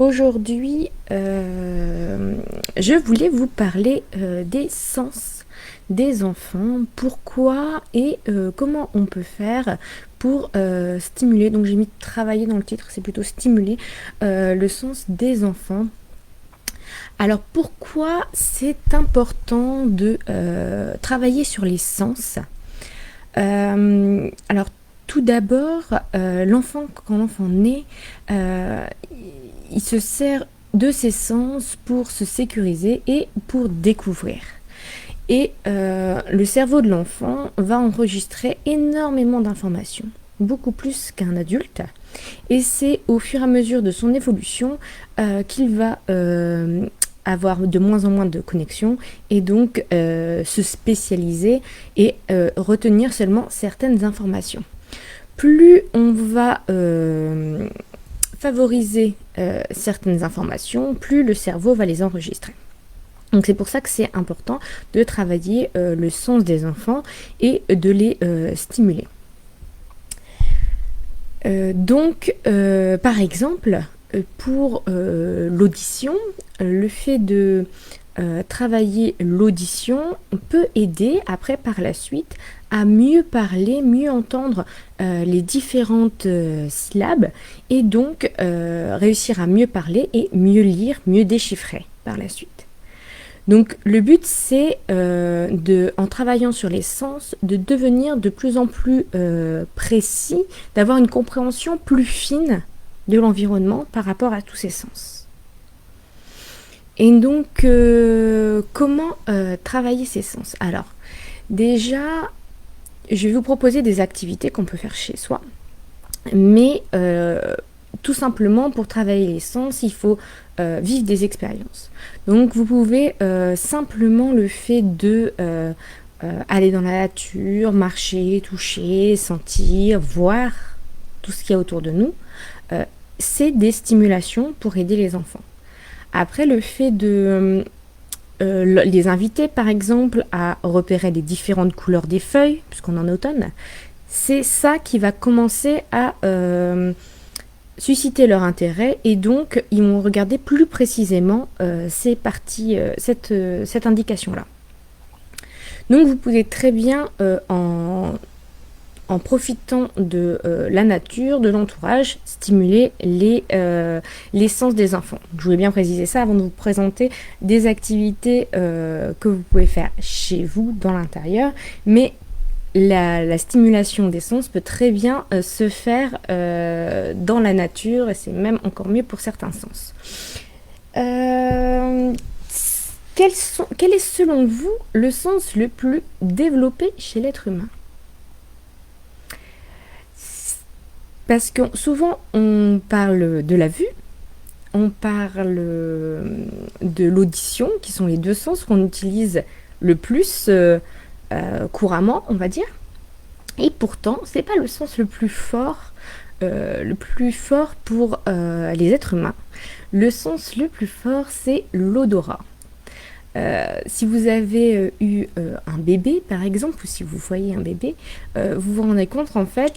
Aujourd'hui, je voulais vous parler des sens des enfants, pourquoi et comment on peut faire pour stimuler, donc j'ai mis travailler dans le titre, c'est plutôt stimuler le sens des enfants. Alors pourquoi c'est important de travailler sur les sens? Alors tout d'abord, quand l'enfant naît, euh, il se sert de ses sens pour se sécuriser et pour découvrir. Et le cerveau de l'enfant va enregistrer énormément d'informations, beaucoup plus qu'un adulte. Et c'est au fur et à mesure de son évolution qu'il va avoir de moins en moins de connexions et donc se spécialiser et retenir seulement certaines informations. Plus on va favoriser certaines informations, plus le cerveau va les enregistrer. Donc c'est pour ça que c'est important de travailler le sens des enfants et de les stimuler. Par exemple, pour l'audition, le fait de travailler l'audition peut aider après par la suite à mieux parler, mieux entendre les différentes syllabes et donc réussir à mieux parler et mieux lire, mieux déchiffrer par la suite. Donc le but c'est en travaillant sur les sens, de devenir de plus en plus précis, d'avoir une compréhension plus fine de l'environnement par rapport à tous ces sens. Et donc comment travailler ces sens? Alors déjà, je vais vous proposer des activités qu'on peut faire chez soi, mais tout simplement pour travailler les sens, il faut vivre des expériences. Donc vous pouvez simplement le fait de aller dans la nature, marcher, toucher, sentir, voir tout ce qu'il y a autour de nous, c'est des stimulations pour aider les enfants. Après, le fait de les inviter par exemple à repérer les différentes couleurs des feuilles, puisqu'on est en automne, c'est ça qui va commencer à susciter leur intérêt et donc ils vont regarder plus précisément cette indication-là. Donc vous pouvez très bien en profitant de la nature, de l'entourage, stimuler les sens des enfants. Je voulais bien préciser ça avant de vous présenter des activités que vous pouvez faire chez vous, dans l'intérieur, mais la stimulation des sens peut très bien se faire dans la nature et c'est même encore mieux pour certains sens. Quel est selon vous le sens le plus développé chez l'être humain? Parce que souvent on parle de la vue, on parle de l'audition, qui sont les deux sens qu'on utilise le plus couramment, on va dire. Et pourtant, c'est pas le sens le plus fort pour les êtres humains. Le sens le plus fort, c'est l'odorat. Si vous avez eu un bébé, par exemple, ou si vous voyez un bébé, vous vous rendez compte en fait,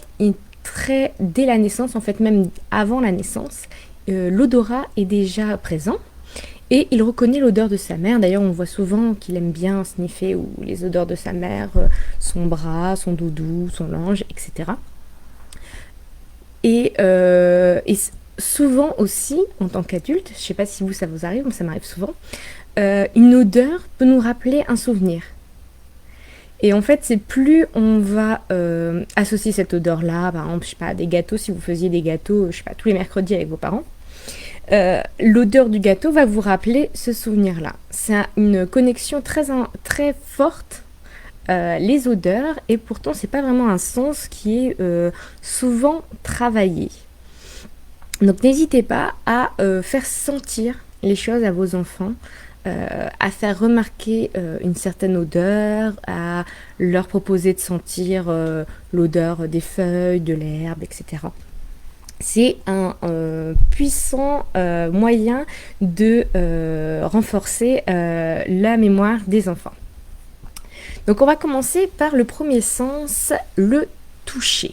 dès la naissance, en fait même avant la naissance, l'odorat est déjà présent. Et il reconnaît l'odeur de sa mère. D'ailleurs, on voit souvent qu'il aime bien sniffer les odeurs de sa mère, son bras, son doudou, son linge, etc. Et souvent aussi, en tant qu'adulte, je ne sais pas si ça vous arrive, mais ça m'arrive souvent, une odeur peut nous rappeler un souvenir. Et en fait, c'est plus on va associer cette odeur-là, par exemple, je sais pas, des gâteaux, si vous faisiez des gâteaux, je sais pas, tous les mercredis avec vos parents, l'odeur du gâteau va vous rappeler ce souvenir-là. C'est une connexion très forte, les odeurs, et pourtant c'est pas vraiment un sens qui est souvent travaillé. Donc n'hésitez pas à faire sentir les choses à vos enfants, à faire remarquer une certaine odeur, à leur proposer de sentir l'odeur des feuilles, de l'herbe, etc. C'est un puissant moyen de renforcer la mémoire des enfants. Donc on va commencer par le premier sens, le toucher.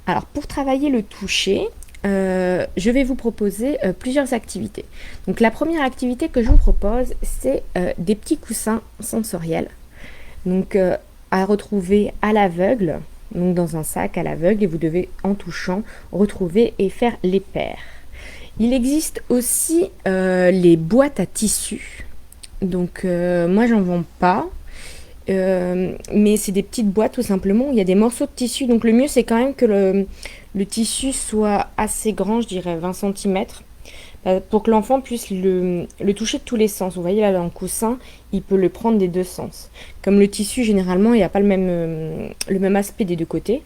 Alors pour travailler le toucher, je vais vous proposer plusieurs activités. Donc la première activité que je vous propose, c'est des petits coussins sensoriels. Donc à retrouver à l'aveugle, donc dans un sac à l'aveugle, et vous devez en touchant retrouver et faire les paires. Il existe aussi les boîtes à tissus. Donc moi j'en vends pas. Mais c'est des petites boîtes tout simplement où il y a des morceaux de tissu. Donc le mieux c'est quand même que le tissu soit assez grand, je dirais 20 cm, pour que l'enfant puisse le toucher de tous les sens. Vous voyez là dans le coussin, il peut le prendre des deux sens. Comme le tissu généralement il n'y a pas le même aspect des deux côtés.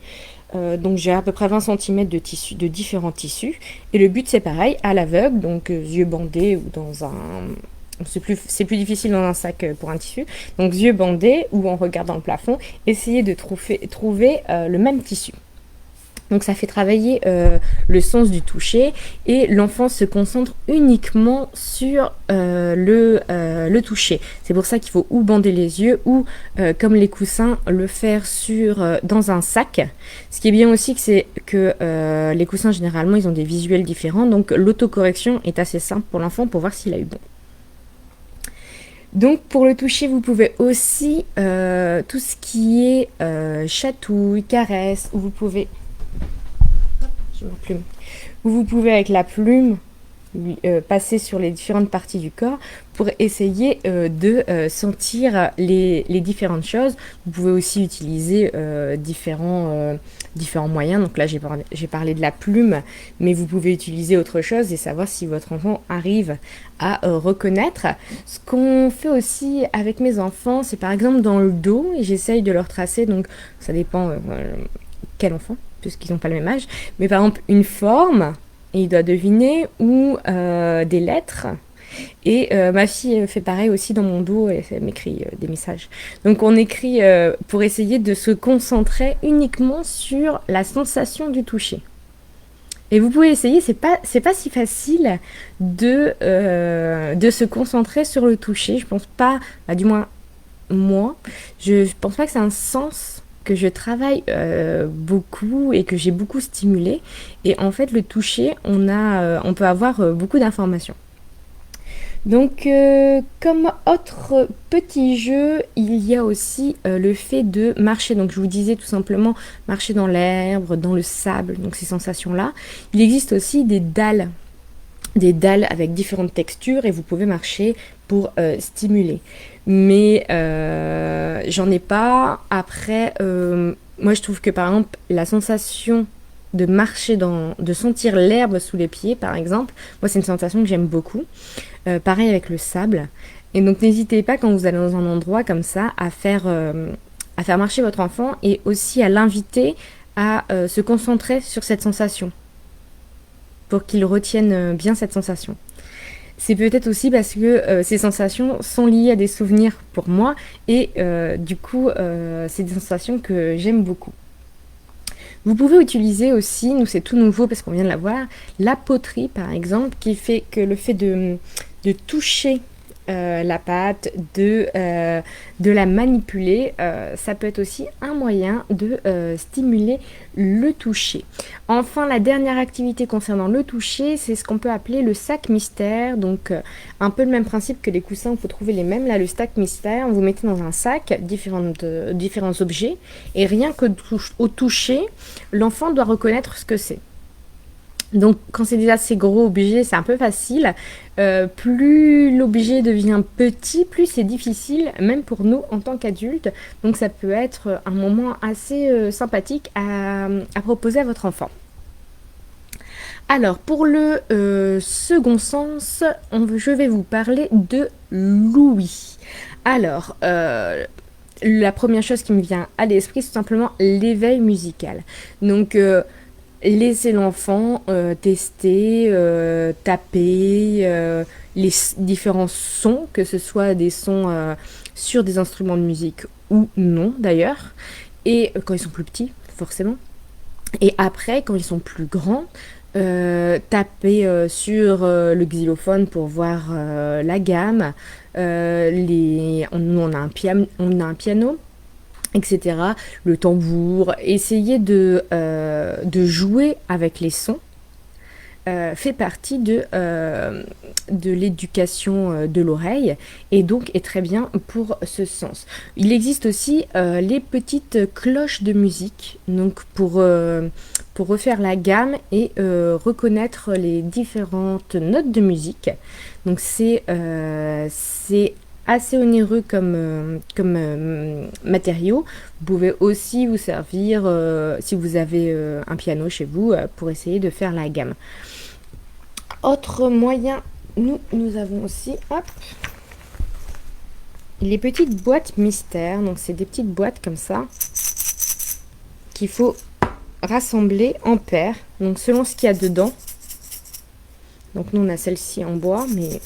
Donc j'ai à peu près 20 cm de tissu, de différents tissus. Et le but c'est pareil, à l'aveugle, donc yeux bandés ou dans un... C'est plus difficile dans un sac pour un tissu. Donc yeux bandés ou en regardant le plafond, essayez de trouver le même tissu. Donc ça fait travailler le sens du toucher et l'enfant se concentre uniquement sur le toucher. C'est pour ça qu'il faut ou bander les yeux ou, comme les coussins, le faire dans un sac. Ce qui est bien aussi, c'est que les coussins, généralement, ils ont des visuels différents. Donc l'autocorrection est assez simple pour l'enfant pour voir s'il a eu bon. Donc pour le toucher, vous pouvez aussi tout ce qui est chatouille, caresse, où vous pouvez... J'ai ma plume. Où vous pouvez avec la plume passer sur les différentes parties du corps pour essayer de sentir les différentes choses. Vous pouvez aussi utiliser différents moyens. Donc là, j'ai parlé de la plume, mais vous pouvez utiliser autre chose et savoir si votre enfant arrive à reconnaître. Ce qu'on fait aussi avec mes enfants, c'est par exemple dans le dos, et j'essaye de leur tracer, donc ça dépend quel enfant, puisqu'ils n'ont pas le même âge, mais par exemple une forme, et il doit deviner, ou des lettres. Et ma fille fait pareil aussi dans mon dos, et elle m'écrit des messages. Donc on écrit pour essayer de se concentrer uniquement sur la sensation du toucher. Et vous pouvez essayer, c'est pas si facile de se concentrer sur le toucher. Je pense pas, du moins moi, je pense pas que c'est un sens que je travaille beaucoup et que j'ai beaucoup stimulé. Et en fait, le toucher, on peut avoir beaucoup d'informations. Donc, comme autre petit jeu, il y a aussi le fait de marcher. Donc, je vous disais tout simplement marcher dans l'herbe, dans le sable, donc ces sensations-là. Il existe aussi des dalles avec différentes textures et vous pouvez marcher pour stimuler. Mais j'en ai pas. Après, moi je trouve que par exemple la sensation de marcher de sentir l'herbe sous les pieds par exemple, moi c'est une sensation que j'aime beaucoup. Pareil avec le sable. Et donc n'hésitez pas quand vous allez dans un endroit comme ça à faire marcher votre enfant et aussi à l'inviter à se concentrer sur cette sensation pour qu'il retienne bien cette sensation. C'est peut-être aussi parce que ces sensations sont liées à des souvenirs pour moi et du coup c'est des sensations que j'aime beaucoup. Vous pouvez utiliser aussi, nous c'est tout nouveau parce qu'on vient de la voir, la poterie par exemple, qui fait que le fait de toucher la pâte, de la manipuler, ça peut être aussi un moyen de stimuler le toucher. Enfin, la dernière activité concernant le toucher, c'est ce qu'on peut appeler le sac mystère. Donc un peu le même principe que les coussins, il faut trouver les mêmes. Là, le sac mystère, vous mettez dans un sac différents objets et rien que au toucher, l'enfant doit reconnaître ce que c'est. Donc quand c'est déjà ces gros objets, c'est un peu facile. Plus l'objet devient petit, plus c'est difficile, même pour nous en tant qu'adultes. Donc ça peut être un moment assez sympathique à proposer à votre enfant. Alors pour le second sens, je vais vous parler de l'ouïe. Alors la première chose qui me vient à l'esprit, c'est tout simplement l'éveil musical. Donc laissez l'enfant tester, taper les différents sons, que ce soit des sons sur des instruments de musique ou non d'ailleurs, et quand ils sont plus petits, forcément. Et après, quand ils sont plus grands, taper sur le xylophone pour voir la gamme. On a un piano, etc. Le tambour. Essayez de jouer avec les sons fait partie de l'éducation de l'oreille et donc est très bien pour ce sens. Il existe aussi les petites cloches de musique, donc pour refaire la gamme et reconnaître les différentes notes de musique. Donc c'est assez onéreux comme matériau. Vous pouvez aussi vous servir, si vous avez un piano chez vous, pour essayer de faire la gamme. Autre moyen, nous avons aussi, hop, les petites boîtes mystères. Donc c'est des petites boîtes comme ça qu'il faut rassembler en paires, donc selon ce qu'il y a dedans. Donc nous on a celle-ci en bois, mais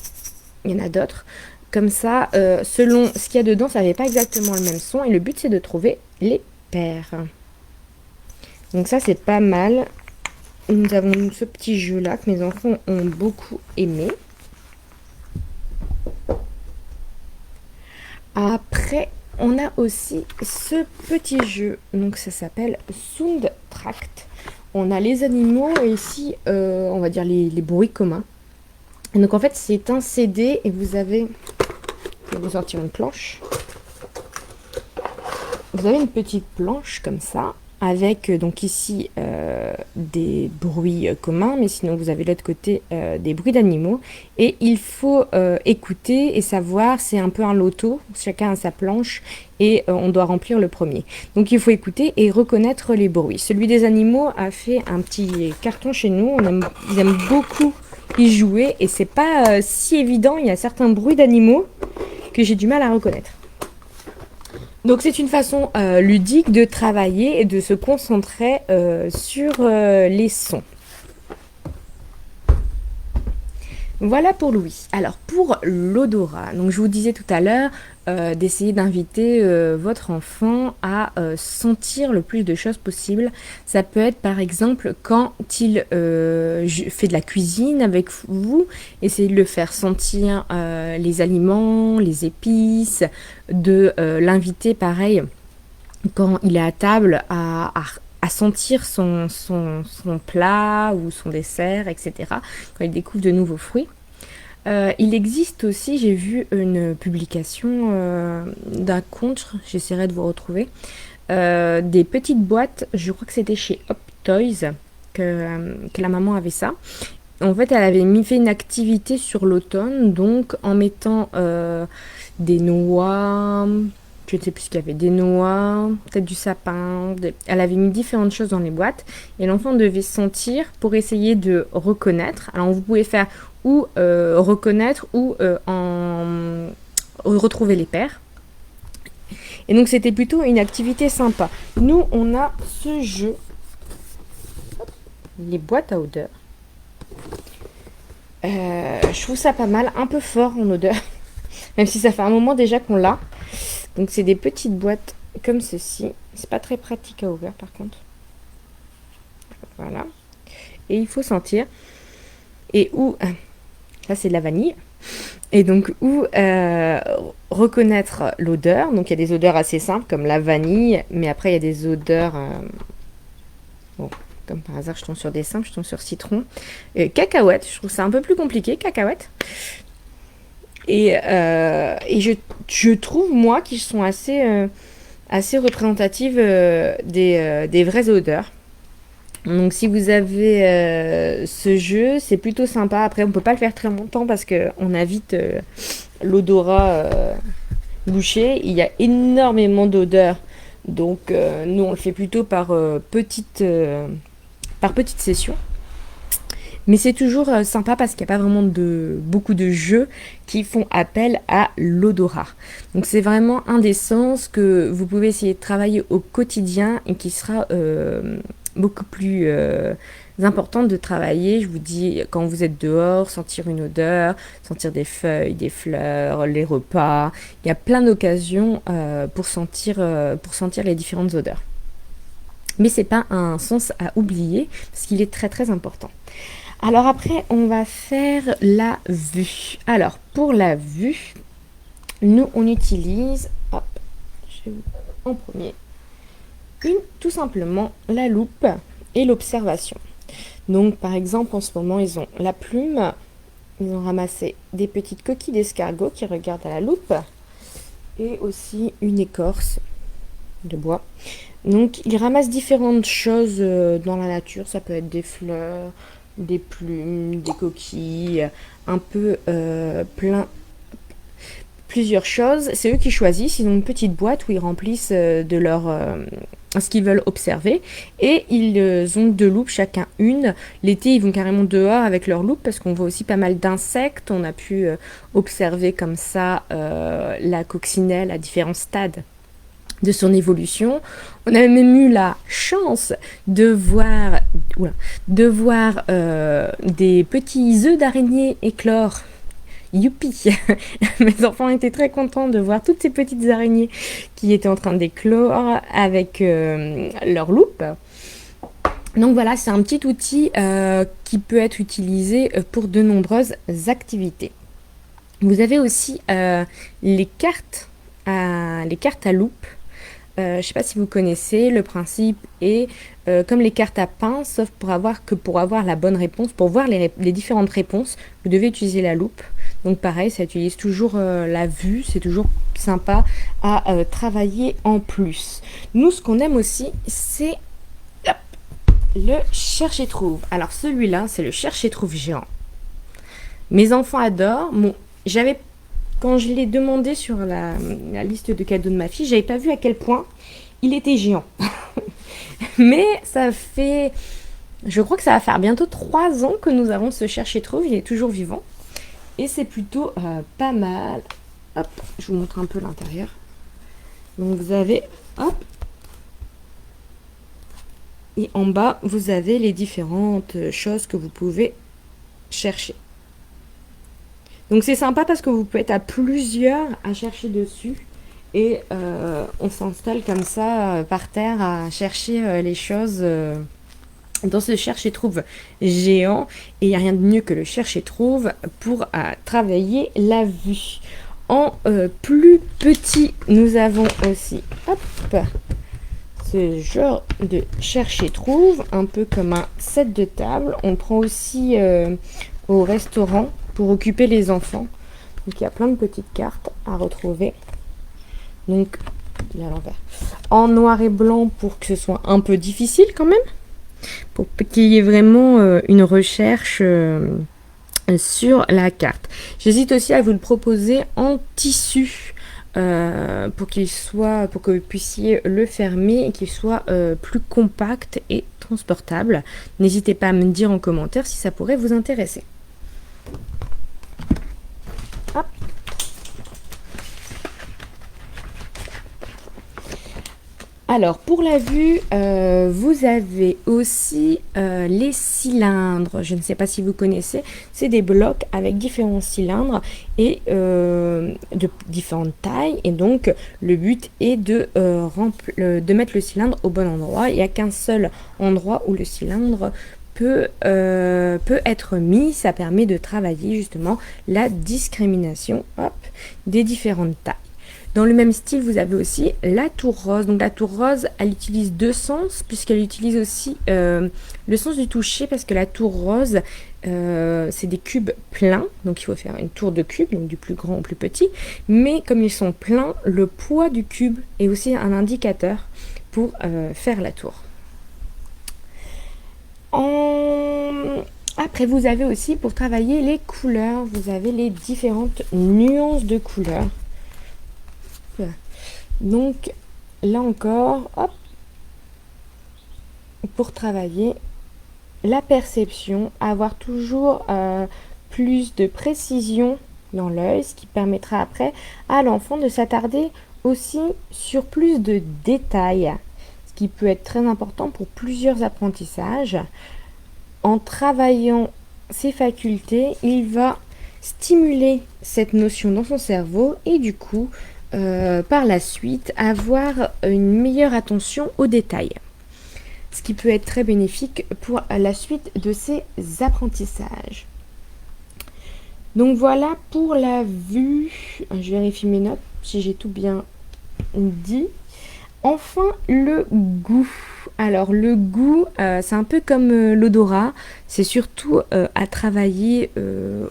il y en a d'autres. Comme ça, selon ce qu'il y a dedans, ça fait pas exactement le même son. Et le but, c'est de trouver les paires. Donc ça, c'est pas mal. Nous avons ce petit jeu-là que mes enfants ont beaucoup aimé. Après, on a aussi ce petit jeu. Donc ça s'appelle Soundtract. On a les animaux et ici, on va dire les bruits communs. Et donc en fait, c'est un CD et vous avez... Je vais vous sortir une planche. Vous avez une petite planche comme ça, avec donc ici des bruits communs, mais sinon vous avez de l'autre côté des bruits d'animaux. Et il faut écouter et savoir, c'est un peu un loto, chacun a sa planche et on doit remplir le premier. Donc il faut écouter et reconnaître les bruits. Celui des animaux a fait un petit carton chez nous, ils aiment beaucoup y jouer et c'est pas si évident, il y a certains bruits d'animaux que j'ai du mal à reconnaître. Donc c'est une façon ludique de travailler et de se concentrer sur les sons. Voilà pour Louis. Alors pour l'odorat, donc je vous disais tout à l'heure d'essayer d'inviter votre enfant à sentir le plus de choses possible. Ça peut être par exemple quand il fait de la cuisine avec vous, essayez de le faire sentir les aliments, les épices, de l'inviter pareil quand il est à table à sentir son plat ou son dessert, etc. Quand il découvre de nouveaux fruits. Il existe aussi, j'ai vu une publication d'un compte, j'essaierai de vous retrouver, des petites boîtes, je crois que c'était chez Hop Toys, que la maman avait ça. En fait, elle avait fait une activité sur l'automne, donc en mettant des noix, je ne sais plus ce qu'il y avait, des noix, peut-être du sapin. Elle avait mis différentes choses dans les boîtes et l'enfant devait sentir pour essayer de reconnaître. Alors vous pouvez faire ou reconnaître ou retrouver les paires. Et donc c'était plutôt une activité sympa. Nous, on a ce jeu, les boîtes à odeur. Je trouve ça pas mal, un peu fort en odeur, même si ça fait un moment déjà qu'on l'a. Donc c'est des petites boîtes comme ceci. C'est pas très pratique à ouvrir par contre. Voilà. Et il faut sentir. Et où... Ça c'est de la vanille. Et donc où reconnaître l'odeur. Donc il y a des odeurs assez simples comme la vanille. Mais après il y a des odeurs... Bon, comme par hasard je tombe sur des simples. Je tombe sur citron. Cacahuète. Je trouve ça un peu plus compliqué. Cacahuète. Et je trouve, moi, qu'ils sont assez représentatives des vraies odeurs. Donc, si vous avez ce jeu, c'est plutôt sympa. Après, on ne peut pas le faire très longtemps parce qu'on a vite l'odorat bouché. Il y a énormément d'odeurs. Donc, nous, on le fait plutôt par petite session. Mais c'est toujours sympa parce qu'il n'y a pas vraiment beaucoup de jeux qui font appel à l'odorat. Donc c'est vraiment un des sens que vous pouvez essayer de travailler au quotidien et qui sera beaucoup plus important de travailler. Je vous dis, quand vous êtes dehors, sentir une odeur, sentir des feuilles, des fleurs, les repas. Il y a plein d'occasions pour sentir les différentes odeurs. Mais c'est pas un sens à oublier parce qu'il est très très important. Alors après, on va faire la vue. Alors, pour la vue, nous, on utilise, hop, je vais en premier, tout simplement la loupe et l'observation. Donc par exemple en ce moment ils ont la plume, ils ont ramassé des petites coquilles d'escargot qui regardent à la loupe et aussi une écorce de bois. Donc ils ramassent différentes choses dans la nature, ça peut être des fleurs, des plumes, des coquilles, un peu plusieurs choses. C'est eux qui choisissent, ils ont une petite boîte où ils remplissent de leur ce qu'ils veulent observer et ils ont deux loupes chacun une. L'été ils vont carrément dehors avec leur loupe parce qu'on voit aussi pas mal d'insectes. On a pu observer comme ça la coccinelle à différents stades de son évolution. On a même eu la chance de voir, des petits œufs d'araignée éclore. Youpi! Mes enfants étaient très contents de voir toutes ces petites araignées qui étaient en train d'éclore avec leur loupe. Donc voilà, c'est un petit outil qui peut être utilisé pour de nombreuses activités. Vous avez aussi les cartes à loupe. Je ne sais pas si vous connaissez, le principe est comme les cartes à pain, sauf pour avoir la bonne réponse, pour voir les différentes réponses, vous devez utiliser la loupe. Donc pareil, ça utilise toujours la vue, c'est toujours sympa à travailler en plus. Nous, ce qu'on aime aussi, c'est le cherche et trouve. Alors celui-là, c'est le cherche et trouve géant. Mes enfants adorent. Bon, quand je l'ai demandé sur la liste de cadeaux de ma fille, j'avais pas vu à quel point il était géant. Mais je crois que ça va faire bientôt 3 ans que nous avons ce cherche et trouve. Il est toujours vivant. Et c'est plutôt pas mal. Hop, je vous montre un peu l'intérieur. Donc vous avez, hop. Et en bas, vous avez les différentes choses que vous pouvez chercher. Donc c'est sympa parce que vous pouvez être à plusieurs à chercher dessus. Et on s'installe comme ça par terre à chercher les choses dans ce cherche et trouve géant. Et il n'y a rien de mieux que le cherche et trouve pour travailler la vue. En plus petit, nous avons aussi ce genre de cherche et trouve, un peu comme un set de table. On prend aussi au restaurant pour occuper les enfants. Donc il y a plein de petites cartes à retrouver. Donc, il est à l'envers. En noir et blanc pour que ce soit un peu difficile quand même. Pour qu'il y ait vraiment une recherche sur la carte. J'hésite aussi à vous le proposer en tissu pour que vous puissiez le fermer et qu'il soit plus compact et transportable. N'hésitez pas à me dire en commentaire si ça pourrait vous intéresser. Hop. Alors, pour la vue, vous avez aussi les cylindres. Je ne sais pas si vous connaissez. C'est des blocs avec différents cylindres et de différentes tailles. Et donc, le but est de mettre le cylindre au bon endroit. Il n'y a qu'un seul endroit où le cylindre peut être mis. Ça permet de travailler justement la discrimination des différentes tailles. Dans le même style, vous avez aussi la tour rose. Donc la tour rose, elle utilise deux sens, puisqu'elle utilise aussi le sens du toucher, parce que la tour rose, c'est des cubes pleins. Donc il faut faire une tour de cube, donc du plus grand au plus petit. Mais comme ils sont pleins, le poids du cube est aussi un indicateur pour faire la tour. Après, vous avez aussi, pour travailler les couleurs, vous avez les différentes nuances de couleurs. Donc là encore, pour travailler la perception, avoir toujours plus de précision dans l'œil, ce qui permettra après à l'enfant de s'attarder aussi sur plus de détails, ce qui peut être très important pour plusieurs apprentissages. En travaillant ses facultés, il va stimuler cette notion dans son cerveau et du coup par la suite avoir une meilleure attention aux détails, ce qui peut être très bénéfique pour la suite de ces apprentissages. Donc voilà pour la vue. Je vérifie mes notes si j'ai tout bien dit. Enfin, le goût. Alors le goût, c'est un peu comme, l'odorat, c'est surtout, à travailler,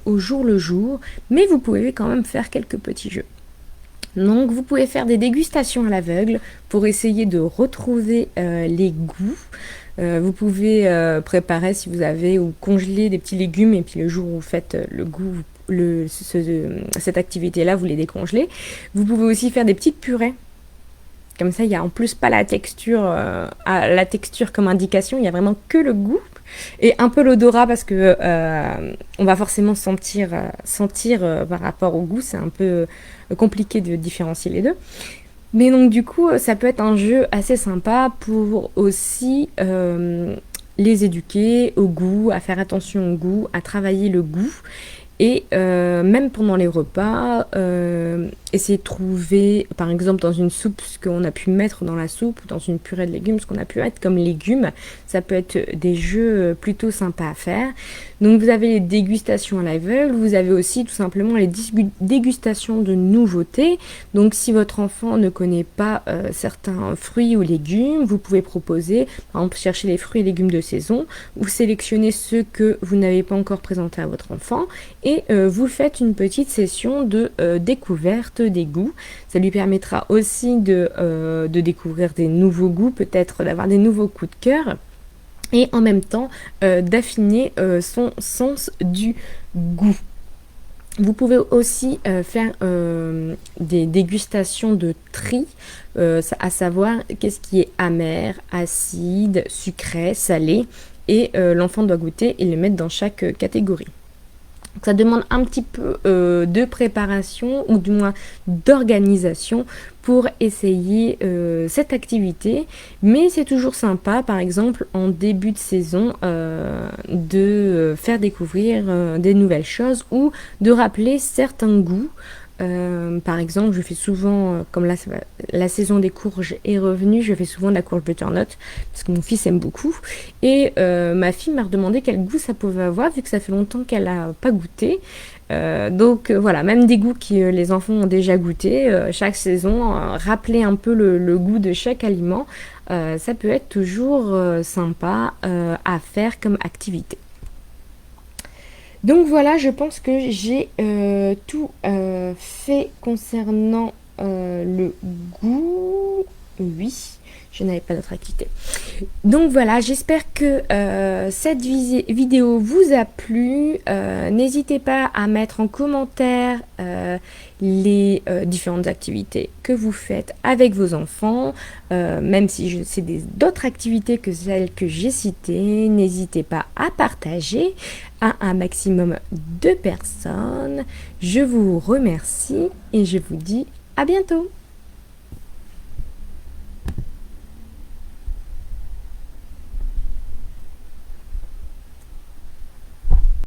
au jour le jour, mais vous pouvez quand même faire quelques petits jeux. Donc vous pouvez faire des dégustations à l'aveugle pour essayer de retrouver, les goûts. Vous pouvez, préparer si vous avez ou congeler des petits légumes et puis le jour où vous faites, le goût, cette activité-là, vous les décongelez. Vous pouvez aussi faire des petites purées. Comme ça, il y a en plus pas la texture comme indication, il y a vraiment que le goût et un peu l'odorat parce que on va forcément sentir par rapport au goût, c'est un peu compliqué de différencier les deux. Mais donc du coup, ça peut être un jeu assez sympa pour aussi les éduquer au goût, à faire attention au goût, à travailler le goût. Et même pendant les repas, essayer de trouver, par exemple dans une soupe, ce qu'on a pu mettre dans la soupe, dans une purée de légumes, ce qu'on a pu mettre comme légumes, ça peut être des jeux plutôt sympas à faire. Donc vous avez les dégustations à l'aveugle, vous avez aussi tout simplement les dégustations de nouveautés. Donc si votre enfant ne connaît pas certains fruits ou légumes, vous pouvez proposer, par exemple chercher les fruits et légumes de saison, ou sélectionner ceux que vous n'avez pas encore présentés à votre enfant, et vous faites une petite session de découverte des goûts. Ça lui permettra aussi de découvrir des nouveaux goûts, peut-être d'avoir des nouveaux coups de cœur et en même temps d'affiner son sens du goût. Vous pouvez aussi faire des dégustations de tri, à savoir qu'est-ce qui est amer, acide, sucré, salé, et l'enfant doit goûter et le mettre dans chaque catégorie. Donc ça demande un petit peu de préparation ou du moins d'organisation pour essayer cette activité, mais c'est toujours sympa par exemple en début de saison de faire découvrir des nouvelles choses ou de rappeler certains goûts. Par exemple, je fais souvent, comme là, la saison des courges est revenue, je fais souvent de la courge butternut, parce que mon fils aime beaucoup. Et ma fille m'a redemandé quel goût ça pouvait avoir, vu que ça fait longtemps qu'elle n'a pas goûté. Donc voilà, même des goûts que les enfants ont déjà goûté, chaque saison, rappeler un peu le goût de chaque aliment, ça peut être toujours sympa à faire comme activité. Donc voilà, je pense que j'ai tout fait concernant le goût. Oui, je n'avais pas d'autre activité. Donc voilà, j'espère que cette vidéo vous a plu. N'hésitez pas à mettre en commentaire les différentes activités que vous faites avec vos enfants. Même si c'est d'autres activités que celles que j'ai citées, n'hésitez pas à partager à un maximum de personnes. Je vous remercie et je vous dis à bientôt.